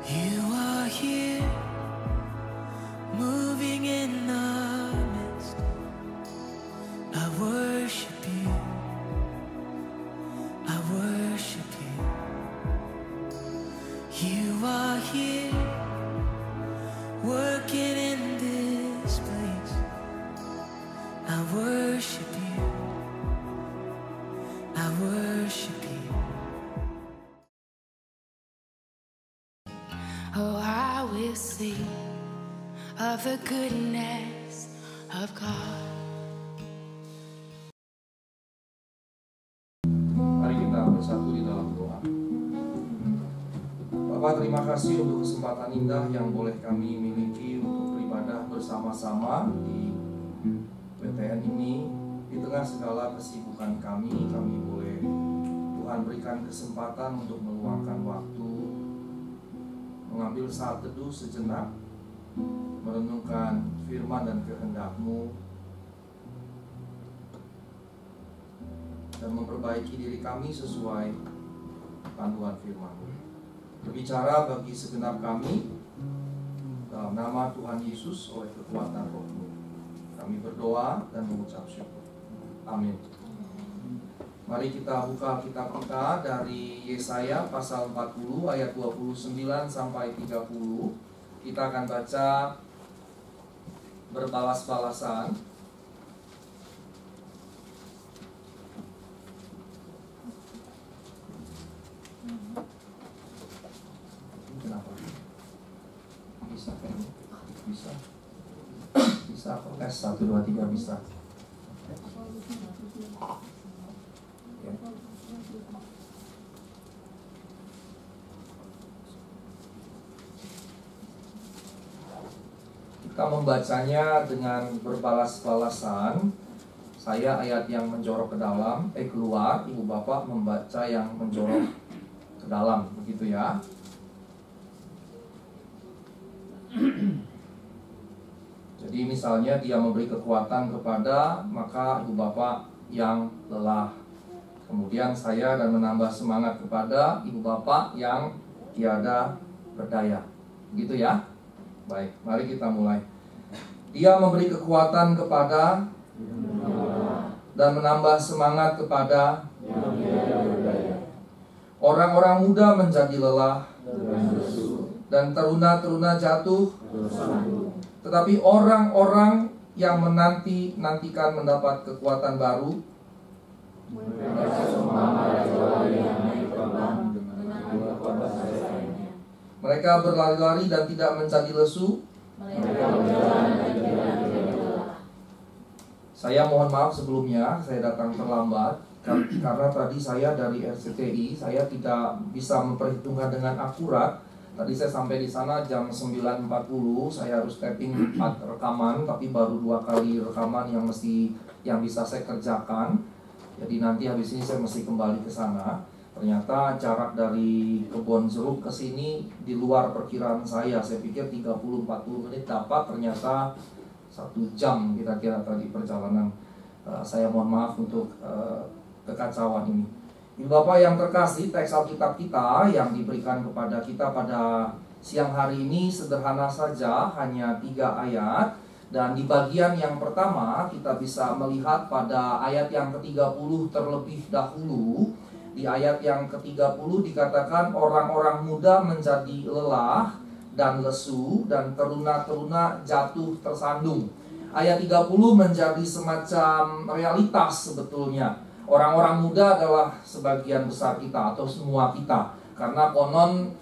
You are here, moving in the midst. I worship you, I worship you. You are here, working in this place. I worship you, I worship you. Oh, I will sing of the goodness of God. Mari kita bersatu di dalam doa. Bapak, terima kasih untuk kesempatan indah yang boleh kami miliki untuk beribadah bersama-sama di PTN ini. Di tengah segala kesibukan kami boleh Tuhan berikan kesempatan untuk meluangkan waktu, mengambil saat teduh sejenak, merenungkan firman dan kehendak-Mu, dan memperbaiki diri kami sesuai panduan firman-Mu. Berbicara bagi segenap kami dalam nama Tuhan Yesus oleh kekuatan Roh-Mu. Kami berdoa dan mengucap syukur. Amin. Mari kita buka kitab kita dari Yesaya pasal 40 ayat 29 sampai 30. Kita akan baca berbalas-balasan. Kenapa? Bisa kan? Bisa. Bisa kok. 1, 2, 3 bisa. Kita membacanya dengan berbalas-balasan. Saya ayat yang menjorok ke dalam, keluar. Ibu bapak membaca yang menjorok ke dalam, begitu ya. Jadi misalnya dia memberi kekuatan kepada, maka ibu bapak yang lelah. Kemudian saya dan menambah semangat kepada ibu bapak yang tiada berdaya. Begitu ya. Baik, mari kita mulai. Dia memberi kekuatan kepada dan menambah semangat kepada orang-orang muda menjadi lelah dan teruna-teruna jatuh. Tetapi orang-orang yang menantikan mendapat kekuatan baru, mereka berlari-lari dan tidak menjadi lesu. Saya mohon maaf sebelumnya, saya datang terlambat karena tadi saya dari RCTI, saya tidak bisa memperhitungkan dengan akurat. Tadi saya sampai di sana jam 9.40, saya harus tapping 4 rekaman, tapi baru 2 kali rekaman yang bisa saya kerjakan. Jadi nanti habis ini saya mesti kembali ke sana. Ternyata jarak dari Kebon Jeruk ke sini di luar perkiraan saya. Saya pikir 30-40 menit dapat, ternyata 1 jam kira-kira tadi perjalanan. Saya mohon maaf untuk kekacauan ini. Ibu Bapak yang terkasih, teks Alkitab kita yang diberikan kepada kita pada siang hari ini sederhana saja, hanya 3 ayat. Dan di bagian yang pertama kita bisa melihat pada ayat yang ke-30 terlebih dahulu. Di ayat yang ke-30 dikatakan orang-orang muda menjadi lelah dan lesu dan teruna-teruna jatuh tersandung. Ayat 30 menjadi semacam realitas sebetulnya. Orang-orang muda adalah sebagian besar kita atau semua kita. Karena konon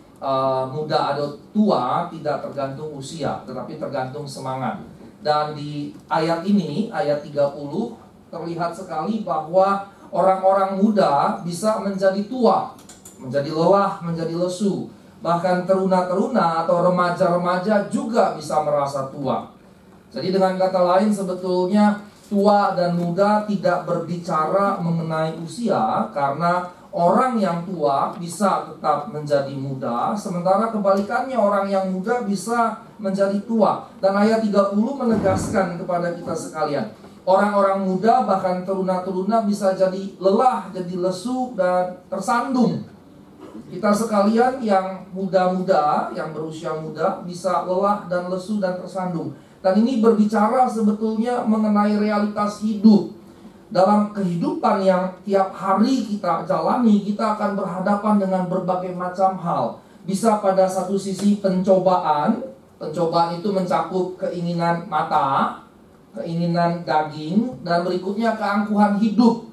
muda atau tua tidak tergantung usia, tetapi tergantung semangat. Dan di ayat ini, ayat 30, terlihat sekali bahwa orang-orang muda bisa menjadi tua, menjadi lelah, menjadi lesu. Bahkan teruna-teruna atau remaja-remaja juga bisa merasa tua. Jadi dengan kata lain sebetulnya tua dan muda tidak berbicara mengenai usia, karena orang yang tua bisa tetap menjadi muda, sementara kebalikannya orang yang muda bisa menjadi tua. Dan ayat 30 menegaskan kepada kita sekalian, orang-orang muda bahkan teruna-teruna bisa jadi lelah, jadi lesu dan tersandung. Kita sekalian yang muda-muda, yang berusia muda, bisa lelah dan lesu dan tersandung. Dan ini berbicara sebetulnya mengenai realitas hidup. Dalam kehidupan yang tiap hari kita jalani, kita akan berhadapan dengan berbagai macam hal. Bisa pada satu sisi pencobaan. Pencobaan itu mencakup keinginan mata, keinginan daging, dan berikutnya keangkuhan hidup.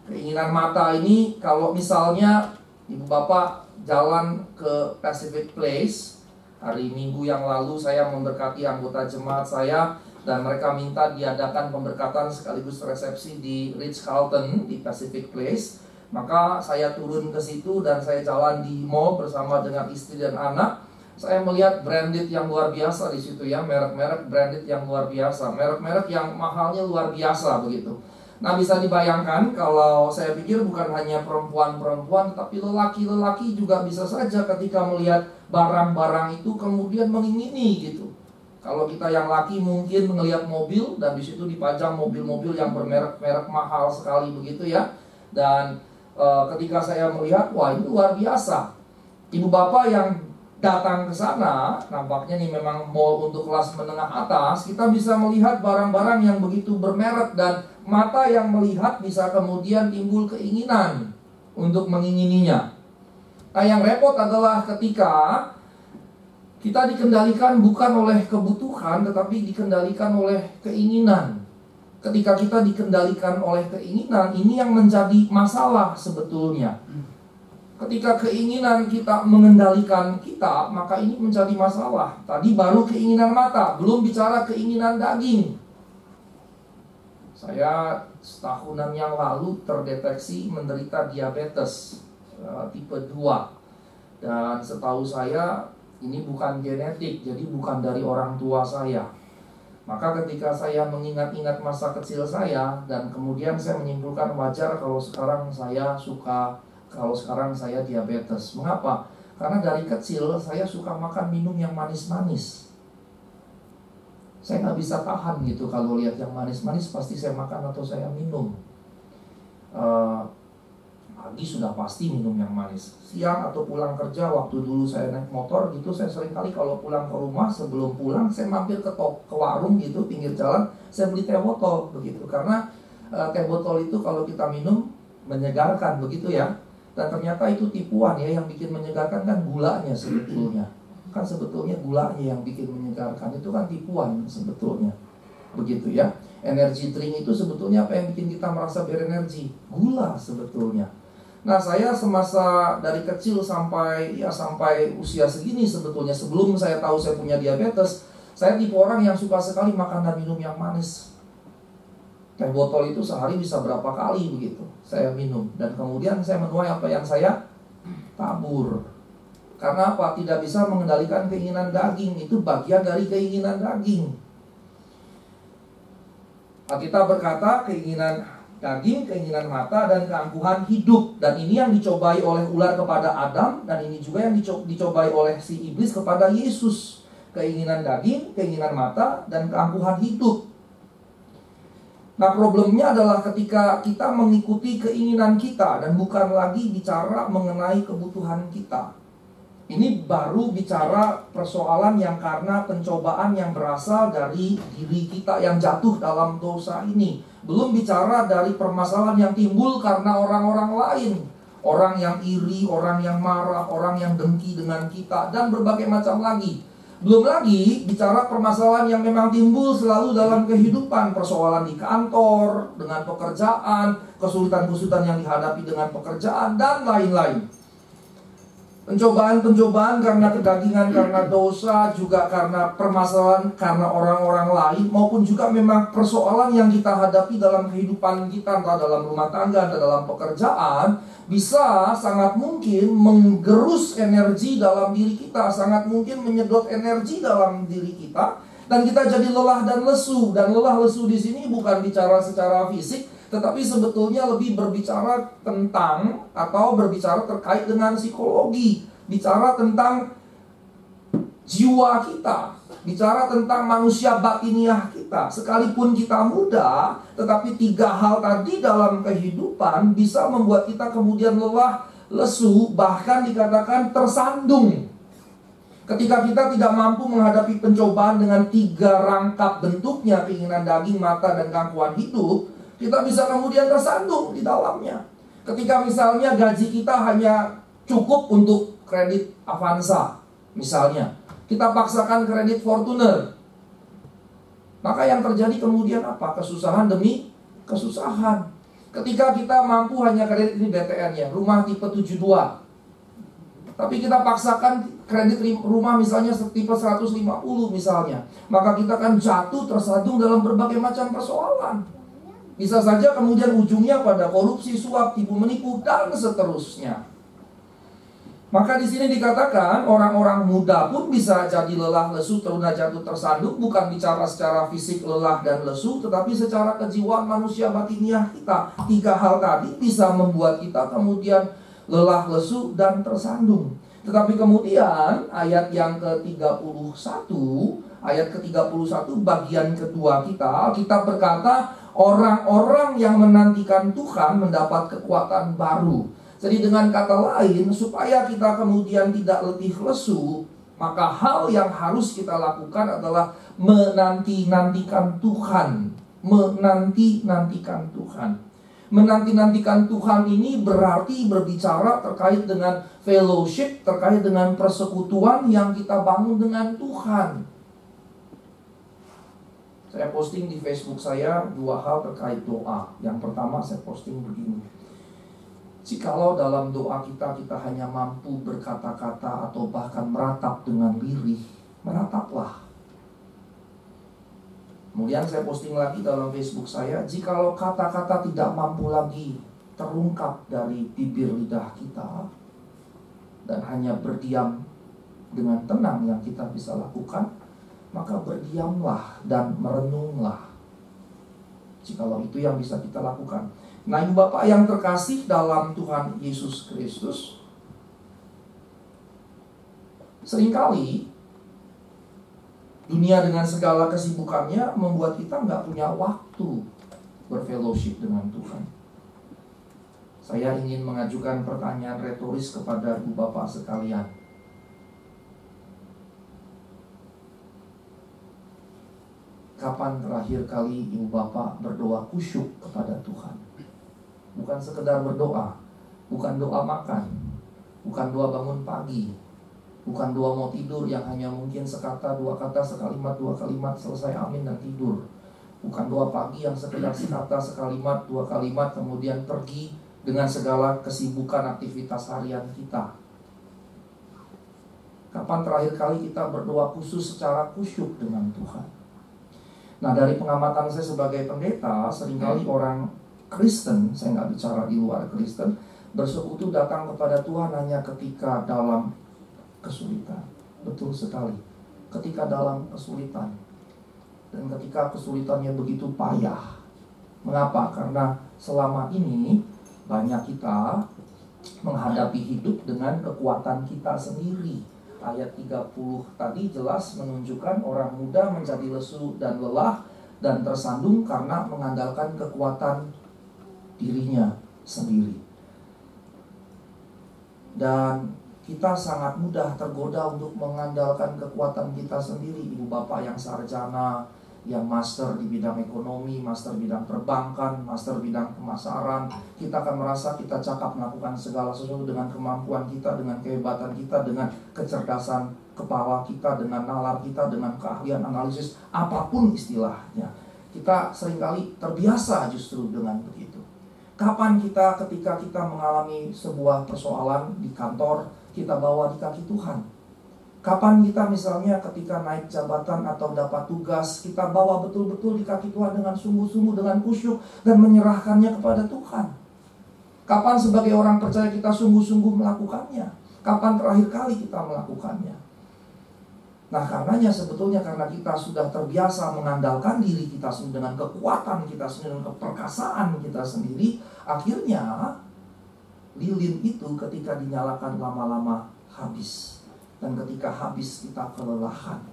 Keinginan mata ini kalau misalnya Ibu Bapak jalan ke Pacific Place, hari Minggu yang lalu saya memberkati anggota jemaat saya, dan mereka minta diadakan pemberkatan sekaligus resepsi di Ritz-Carlton di Pacific Place. Maka saya turun ke situ dan saya jalan di mall bersama dengan istri dan anak. Saya melihat branded yang luar biasa di situ ya, merek-merek branded yang luar biasa, merek-merek yang mahalnya luar biasa begitu. Nah, bisa dibayangkan kalau saya pikir bukan hanya perempuan-perempuan, tapi lelaki-lelaki juga bisa saja ketika melihat barang-barang itu kemudian mengingini gitu. Kalau kita yang laki mungkin melihat mobil dan di situ dipajang mobil-mobil yang bermerek-merek mahal sekali begitu ya. Dan ketika saya melihat, wah ini luar biasa. Ibu bapak yang datang ke sana, nampaknya nih memang mall untuk kelas menengah atas, kita bisa melihat barang-barang yang begitu bermerek dan mata yang melihat bisa kemudian timbul keinginan untuk mengingininya. Nah, yang repot adalah ketika kita dikendalikan bukan oleh kebutuhan, tetapi dikendalikan oleh keinginan. Ketika kita dikendalikan oleh keinginan, ini yang menjadi masalah sebetulnya. Ketika keinginan kita mengendalikan kita, maka ini menjadi masalah. Tadi baru keinginan mata, belum bicara keinginan daging. Saya setahunan yang lalu terdeteksi menderita diabetes tipe 2. Dan setahu saya ini bukan genetik, jadi bukan dari orang tua saya. Maka ketika saya mengingat-ingat masa kecil saya, dan kemudian saya menyimpulkan wajar kalau sekarang saya diabetes. Mengapa? Karena dari kecil saya suka makan minum yang manis-manis. Saya nggak bisa tahan gitu kalau lihat yang manis-manis, pasti saya makan atau saya minum. Pagi sudah pasti minum yang manis. Siang atau pulang kerja, waktu dulu saya naik motor gitu, saya sering kali kalau pulang ke rumah, sebelum pulang saya mampir ke warung gitu, pinggir jalan, saya beli teh botol begitu. Karena teh botol itu kalau kita minum menyegarkan begitu ya. Dan ternyata itu tipuan ya, yang bikin menyegarkan kan gulanya sebetulnya. Kan sebetulnya gulanya yang bikin menyegarkan, itu kan tipuan sebetulnya. Begitu ya. Energy drink itu sebetulnya apa yang bikin kita merasa berenergi? Gula sebetulnya. Nah, saya semasa dari kecil sampai usia segini sebetulnya, sebelum saya tahu saya punya diabetes, saya tipe orang yang suka sekali makan dan minum yang manis. Teh botol itu sehari bisa berapa kali begitu saya minum. Dan kemudian saya menuai apa yang saya tabur. Karena apa? Tidak bisa mengendalikan keinginan daging. Itu bagian dari keinginan daging. Alkitab berkata keinginan daging, keinginan mata, dan keangkuhan hidup. Dan ini yang dicobai oleh ular kepada Adam, dan ini juga yang dicobai oleh si iblis kepada Yesus. Keinginan daging, keinginan mata, dan keangkuhan hidup. Nah, problemnya adalah ketika kita mengikuti keinginan kita dan bukan lagi bicara mengenai kebutuhan kita. Ini baru bicara persoalan yang karena pencobaan yang berasal dari diri kita yang jatuh dalam dosa ini. Belum bicara dari permasalahan yang timbul karena orang-orang lain. Orang yang iri, orang yang marah, orang yang dengki dengan kita, dan berbagai macam lagi. Belum lagi bicara permasalahan yang memang timbul selalu dalam kehidupan. Persoalan di kantor, dengan pekerjaan, kesulitan-kesulitan yang dihadapi dengan pekerjaan, dan lain-lain. Pencobaan-pencobaan karena kedagingan, karena dosa, juga karena permasalahan, karena orang-orang lain, maupun juga memang persoalan yang kita hadapi dalam kehidupan kita, entah dalam rumah tangga, entah dalam pekerjaan, bisa sangat mungkin menggerus energi dalam diri kita, sangat mungkin menyedot energi dalam diri kita, dan kita jadi lelah dan lesu. Dan lelah lesu di sini bukan bicara secara fisik, tetapi sebetulnya lebih berbicara tentang atau berbicara terkait dengan psikologi, bicara tentang jiwa kita, bicara tentang manusia batiniah kita. Sekalipun kita muda, tetapi 3 hal tadi dalam kehidupan bisa membuat kita kemudian lelah, lesu, bahkan dikatakan tersandung. Ketika kita tidak mampu menghadapi pencobaan dengan 3 rangkap bentuknya, keinginan daging, mata, dan gangguan hidup, kita bisa kemudian tersandung di dalamnya. Ketika misalnya gaji kita hanya cukup untuk kredit Avanza, misalnya, kita paksakan kredit Fortuner, maka yang terjadi kemudian apa? Kesusahan demi kesusahan. Ketika kita mampu hanya kredit, ini DTN-nya, rumah tipe 72, tapi kita paksakan kredit rumah misalnya tipe 150 misalnya, maka kita akan jatuh tersandung dalam berbagai macam persoalan. Bisa saja kemudian ujungnya pada korupsi, suap, tipu menipu, dan seterusnya. Maka di sini dikatakan orang-orang muda pun bisa jadi lelah, lesu, teruna, jatuh, tersandung. Bukan bicara secara fisik lelah dan lesu, tetapi secara kejiwaan manusia batiniah kita. 3 hal tadi bisa membuat kita kemudian lelah, lesu, dan tersandung. Tetapi kemudian ayat yang ke-31, ayat ke-31 bagian kedua kita berkata, orang-orang yang menantikan Tuhan mendapat kekuatan baru. Jadi dengan kata lain, supaya kita kemudian tidak letih lesu, maka hal yang harus kita lakukan adalah menanti-nantikan Tuhan. Menanti-nantikan Tuhan. Menanti-nantikan Tuhan ini berarti berbicara terkait dengan fellowship, terkait dengan persekutuan yang kita bangun dengan Tuhan. Saya posting di Facebook saya 2 hal terkait doa. Yang pertama saya posting begini. Jikalau dalam doa kita hanya mampu berkata-kata atau bahkan meratap dengan lirih, merataplah. Kemudian saya posting lagi dalam Facebook saya, jikalau kata-kata tidak mampu lagi terungkap dari bibir lidah kita, dan hanya berdiam dengan tenang yang kita bisa lakukan, maka berdiamlah dan merenunglah. Jikalau itu yang bisa kita lakukan. Nah, Ibu Bapak yang terkasih dalam Tuhan Yesus Kristus, seringkali dunia dengan segala kesibukannya membuat kita nggak punya waktu berfellowship dengan Tuhan. Saya ingin mengajukan pertanyaan retoris kepada Ibu Bapak sekalian. Kapan terakhir kali Ibu Bapak berdoa khusyuk kepada Tuhan? Bukan sekedar berdoa, bukan doa makan, bukan doa bangun pagi, bukan doa mau tidur yang hanya mungkin sekata, 2 kata, sekalimat, 2 kalimat, selesai amin dan tidur. Bukan doa pagi yang sekedar sekata, sekalimat, 2 kalimat, kemudian pergi dengan segala kesibukan aktivitas harian kita. Kapan terakhir kali kita berdoa khusus secara khusyuk dengan Tuhan? Nah, dari pengamatan saya sebagai pendeta, seringkali orang Kristen, saya nggak bicara di luar Kristen, bersekutu datang kepada Tuhan hanya ketika dalam kesulitan. Betul sekali, ketika dalam kesulitan. Dan ketika kesulitannya begitu payah. Mengapa? Karena selama ini banyak kita menghadapi hidup dengan kekuatan kita sendiri. Ayat 30 tadi jelas menunjukkan orang muda menjadi lesu dan lelah dan tersandung karena mengandalkan kekuatan dirinya sendiri. Dan kita sangat mudah tergoda untuk mengandalkan kekuatan kita sendiri. Ibu Bapak yang sarjana, yang master di bidang ekonomi, master bidang perbankan, master bidang pemasaran, kita akan merasa kita cakap melakukan segala sesuatu dengan kemampuan kita, dengan kehebatan kita, dengan kecerdasan kepala kita, dengan nalar kita, dengan keahlian analisis, apapun istilahnya. Kita seringkali terbiasa justru dengan begitu. Kapan kita ketika kita mengalami sebuah persoalan di kantor, kita bawa di kaki Tuhan? Kapan kita misalnya ketika naik jabatan atau dapat tugas, kita bawa betul-betul di kaki Tuhan dengan sungguh-sungguh, dengan khusyuk, dan menyerahkannya kepada Tuhan? Kapan sebagai orang percaya kita sungguh-sungguh melakukannya? Kapan terakhir kali kita melakukannya? Nah, karenanya sebetulnya karena kita sudah terbiasa mengandalkan diri kita sendiri, dengan kekuatan kita sendiri, dengan keperkasaan kita sendiri, akhirnya lilin itu ketika dinyalakan lama-lama habis. Dan ketika habis kita kelelahan,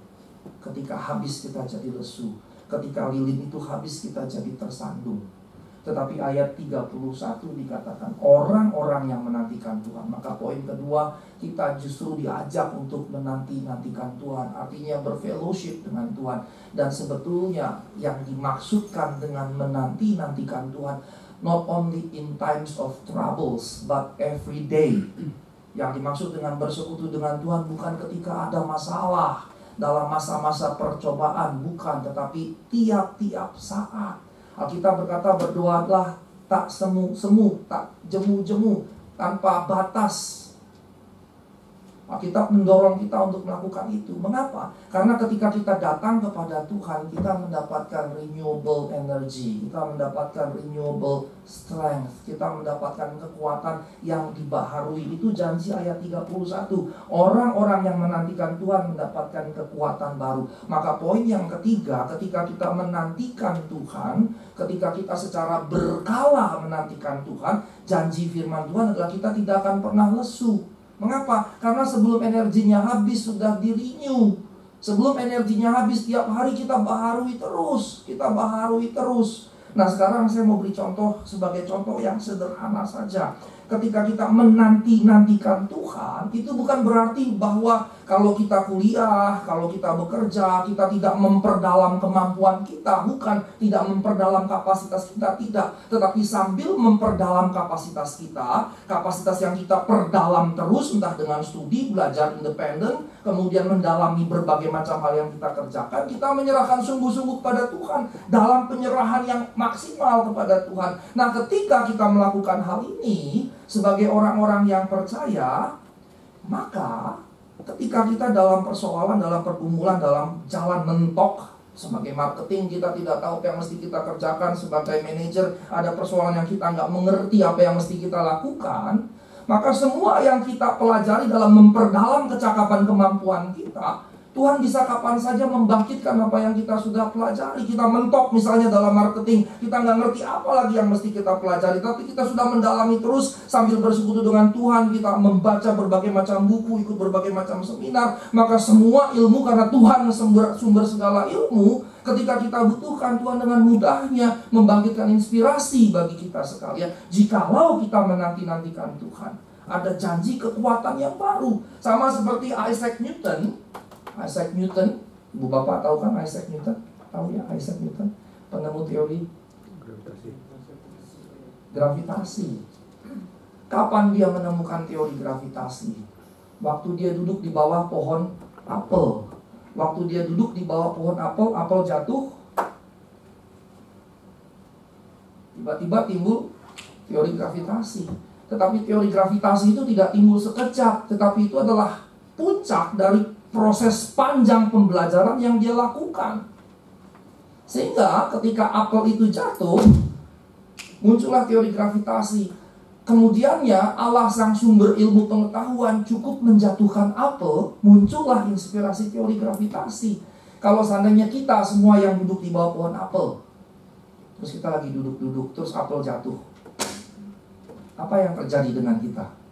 ketika habis kita jadi lesu, ketika lilin itu habis kita jadi tersandung. Tetapi ayat 31 dikatakan orang-orang yang menantikan Tuhan. Maka poin kedua, kita justru diajak untuk menanti-nantikan Tuhan. Artinya berfellowship dengan Tuhan. Dan sebetulnya yang dimaksudkan dengan menanti-nantikan Tuhan, not only in times of troubles, but every day. Yang dimaksud dengan bersekutu dengan Tuhan bukan ketika ada masalah, dalam masa-masa percobaan, bukan. Tetapi tiap-tiap saat. Alkitab berkata berdoalah tak semu-semu, tak jemu-jemu, tanpa batas. Alkitab mendorong kita untuk melakukan itu. Mengapa? Karena ketika kita datang kepada Tuhan, kita mendapatkan renewable energy, kita mendapatkan renewable strength, kita mendapatkan kekuatan yang dibaharui. Itu janji ayat 31. Orang-orang yang menantikan Tuhan mendapatkan kekuatan baru. Maka poin yang ketiga, ketika kita menantikan Tuhan, ketika kita secara berkala menantikan Tuhan, janji firman Tuhan adalah kita tidak akan pernah lesu. Mengapa? Karena sebelum energinya habis sudah di-renew. Sebelum energinya habis, tiap hari kita baharui terus. Kita baharui terus. Nah, sekarang saya mau beri contoh sebagai contoh yang sederhana saja. Ketika kita menanti-nantikan Tuhan, itu bukan berarti bahwa kalau kita kuliah, kalau kita bekerja, kita tidak memperdalam kemampuan kita. Bukan, tidak memperdalam kapasitas kita, tidak. Tetapi sambil memperdalam kapasitas kita, kapasitas yang kita perdalam terus, entah dengan studi, belajar independen, kemudian mendalami berbagai macam hal yang kita kerjakan, kita menyerahkan sungguh-sungguh kepada Tuhan, dalam penyerahan yang maksimal kepada Tuhan. Nah, ketika kita melakukan hal ini sebagai orang-orang yang percaya, maka ketika kita dalam persoalan, dalam pergumulan, dalam jalan mentok, sebagai marketing kita tidak tahu apa yang mesti kita kerjakan, sebagai manajer ada persoalan yang kita nggak mengerti apa yang mesti kita lakukan, maka semua yang kita pelajari dalam memperdalam kecakapan kemampuan kita, Tuhan bisa kapan saja membangkitkan apa yang kita sudah pelajari. Kita mentok misalnya dalam marketing, kita nggak ngerti apa lagi yang mesti kita pelajari, tapi kita sudah mendalami terus sambil bersekutu dengan Tuhan. Kita membaca berbagai macam buku, ikut berbagai macam seminar. Maka semua ilmu, karena Tuhan sumber segala ilmu, ketika kita butuhkan, Tuhan dengan mudahnya membangkitkan inspirasi bagi kita sekalian. Jikalau kita menanti-nantikan Tuhan, ada janji kekuatan yang baru. Sama seperti Isaac Newton. Isaac Newton, Ibu Bapak tahu kan Isaac Newton? Tahu ya Isaac Newton? Penemu teori gravitasi. Kapan dia menemukan teori gravitasi? Waktu dia duduk di bawah pohon apel. Waktu dia duduk di bawah pohon apel, apel jatuh. Tiba-tiba timbul teori gravitasi. Tetapi teori gravitasi itu tidak timbul sekejap, tetapi itu adalah puncak dari proses panjang pembelajaran yang dia lakukan. Sehingga ketika apel itu jatuh, muncullah teori gravitasi. Kemudiannya Allah sang sumber ilmu pengetahuan cukup menjatuhkan apel, muncullah inspirasi teori gravitasi. Kalau seandainya kita semua yang duduk di bawah pohon apel, terus kita lagi duduk-duduk, terus apel jatuh, apa yang terjadi dengan kita?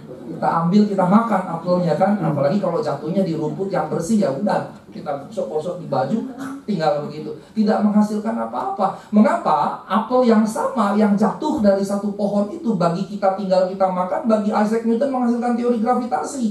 Kita ambil, kita makan apelnya kan. Apalagi kalau jatuhnya di rumput yang bersih, ya udah kita gosok-gosok di baju, tinggal begitu, tidak menghasilkan apa-apa. Mengapa? Apel yang sama yang jatuh dari satu pohon itu, bagi kita tinggal kita makan, bagi Isaac Newton menghasilkan teori gravitasi.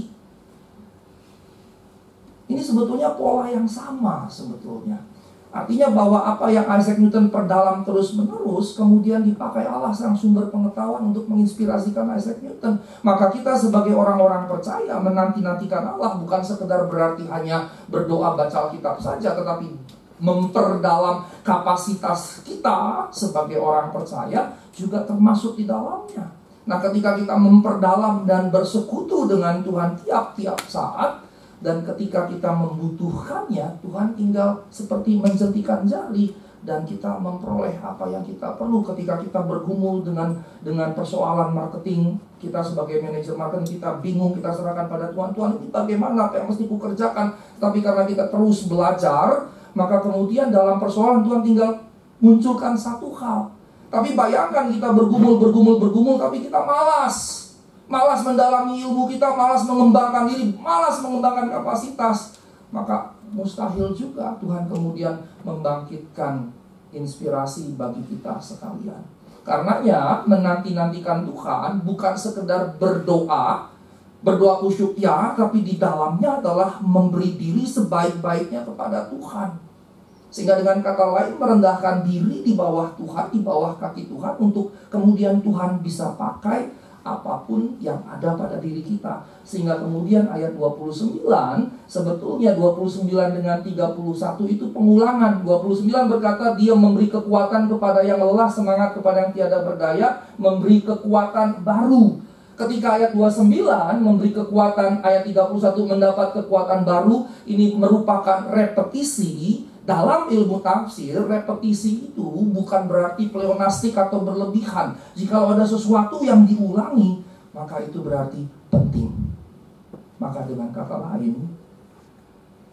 Ini sebetulnya pola yang sama sebetulnya. Artinya bahwa apa yang Isaac Newton perdalam terus-menerus, kemudian dipakai Allah sang sumber pengetahuan untuk menginspirasikan Isaac Newton. Maka kita sebagai orang-orang percaya menanti-nantikan Allah bukan sekedar berarti hanya berdoa baca Alkitab saja, tetapi memperdalam kapasitas kita sebagai orang percaya juga termasuk di dalamnya. Nah, ketika kita memperdalam dan bersekutu dengan Tuhan tiap-tiap saat, dan ketika kita membutuhkannya, Tuhan tinggal seperti menjentikan jari, dan kita memperoleh apa yang kita perlu. Ketika kita bergumul dengan persoalan marketing, kita sebagai manajer marketing, kita bingung, kita serahkan pada Tuhan. Tuhan, ini bagaimana, apa yang mesti kukerjakan? Tapi karena kita terus belajar, maka kemudian dalam persoalan Tuhan tinggal munculkan satu hal. Tapi bayangkan kita bergumul, tapi kita malas mendalami ilmu kita, malas mengembangkan diri, malas mengembangkan kapasitas, maka mustahil juga Tuhan kemudian membangkitkan inspirasi bagi kita sekalian. Karenanya menanti-nantikan Tuhan bukan sekedar berdoa khusyuk ya, tapi di dalamnya adalah memberi diri sebaik-baiknya kepada Tuhan. Sehingga dengan kata lain merendahkan diri di bawah Tuhan, di bawah kaki Tuhan, untuk kemudian Tuhan bisa pakai apapun yang ada pada diri kita. Sehingga kemudian ayat 29, sebetulnya 29 dengan 31 itu pengulangan. 29 berkata dia memberi kekuatan kepada yang lelah, semangat kepada yang tiada berdaya, memberi kekuatan baru. Ketika ayat 29 memberi kekuatan, ayat 31 mendapat kekuatan baru, ini merupakan repetisi. Dalam ilmu tafsir, repetisi itu bukan berarti pleonastik atau berlebihan. Jikalau ada sesuatu yang diulangi, maka itu berarti penting. Maka dengan kata lain,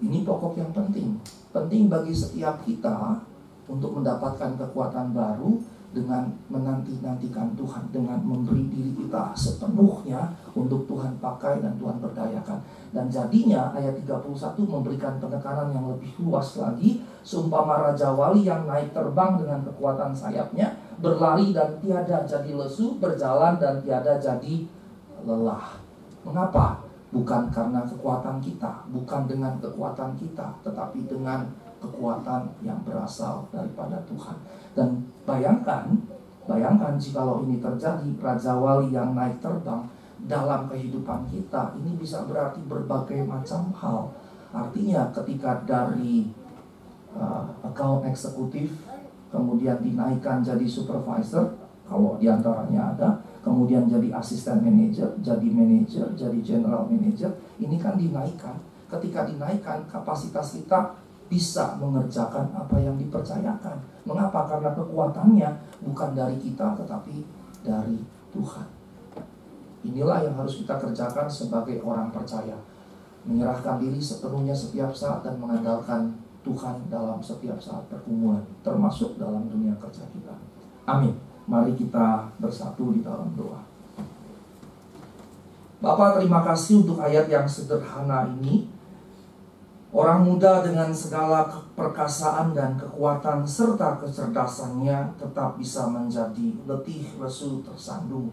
ini pokok yang penting. Penting bagi setiap kita untuk mendapatkan kekuatan baru dengan menanti-nantikan Tuhan, dengan memberi diri kita sepenuhnya untuk Tuhan pakai dan Tuhan berdayakan. Dan jadinya ayat 31 memberikan penekanan yang lebih luas lagi. Seumpama Raja Wali yang naik terbang dengan kekuatan sayapnya, berlari dan tiada jadi lesu, berjalan dan tiada jadi lelah. Mengapa? Bukan karena kekuatan kita, bukan dengan kekuatan kita, tetapi dengan kekuatan yang berasal daripada Tuhan. Dan bayangkan jikalau ini terjadi, Raja Wali yang naik terbang dalam kehidupan kita, ini bisa berarti berbagai macam hal. Artinya ketika dari account eksekutif kemudian dinaikkan jadi supervisor, kalau diantaranya ada, kemudian jadi asisten manajer, jadi general manager, ini kan dinaikkan. Ketika dinaikkan, kapasitas kita bisa mengerjakan apa yang dipercayakan. Mengapa? Karena kekuatannya bukan dari kita, tetapi dari Tuhan. Inilah yang harus kita kerjakan sebagai orang percaya. Menyerahkan diri sepenuhnya setiap saat dan mengandalkan Tuhan dalam setiap saat pergumulan, termasuk dalam dunia kerja kita. Amin. Mari kita bersatu di dalam doa. Bapa, terima kasih untuk ayat yang sederhana ini. Orang muda dengan segala perkasaan dan kekuatan serta kecerdasannya tetap bisa menjadi letih, lesu, tersandung.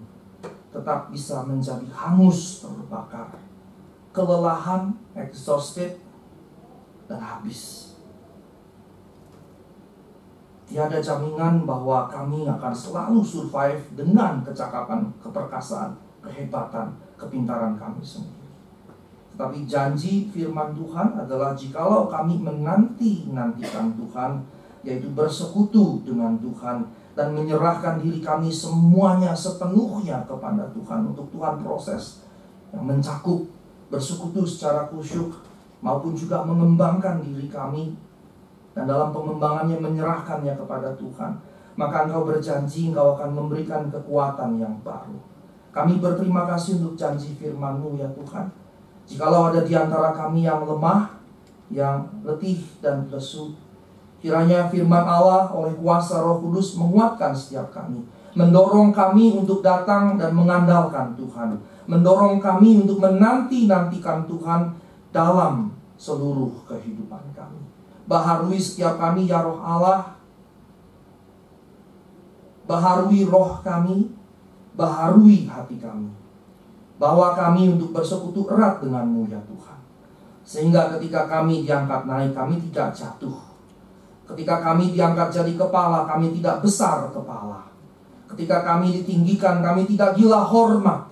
Tetap bisa menjadi hangus, terbakar. Kelelahan, exhausted, dan habis. Tiada jaminan bahwa kami akan selalu survive dengan kecakapan, keperkasaan, kehebatan, kepintaran kami sendiri. Tetapi janji firman Tuhan adalah jikalau kami menanti-nantikan Tuhan, yaitu bersekutu dengan Tuhan dan menyerahkan diri kami semuanya sepenuhnya kepada Tuhan untuk Tuhan proses yang mencakup bersekutu secara khusyuk maupun juga mengembangkan diri kami dan dalam pengembangannya menyerahkannya kepada Tuhan, maka Engkau berjanji Engkau akan memberikan kekuatan yang baru. Kami berterima kasih untuk janji firman-Mu ya Tuhan. Jikalau ada di antara kami yang lemah, yang letih dan lesu, kiranya firman Allah oleh kuasa Roh Kudus menguatkan setiap kami, mendorong kami untuk datang dan mengandalkan Tuhan, mendorong kami untuk menanti-nantikan Tuhan dalam seluruh kehidupan kami. Baharui setiap kami ya Roh Allah, baharui roh kami, baharui hati kami. Bawa kami untuk bersekutu erat dengan-Mu ya Tuhan. Sehingga ketika kami diangkat naik, kami tidak jatuh. Ketika kami diangkat jadi kepala, kami tidak besar kepala. Ketika kami ditinggikan, kami tidak gila hormat.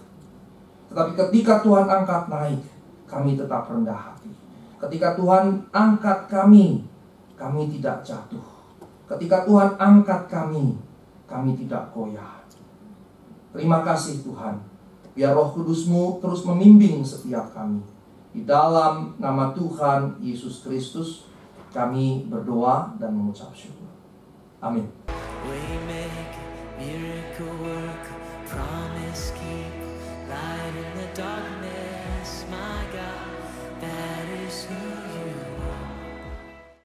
Tetapi ketika Tuhan angkat naik, kami tetap rendah hati. Ketika Tuhan angkat kami tidak jatuh. Ketika Tuhan angkat kami tidak goyah. Terima kasih Tuhan. Biar Roh Kudus-Mu terus membimbing setiap kami. Di dalam nama Tuhan Yesus Kristus kami berdoa dan mengucap syukur. Amin. Light in the darkness, my God, that is who you are.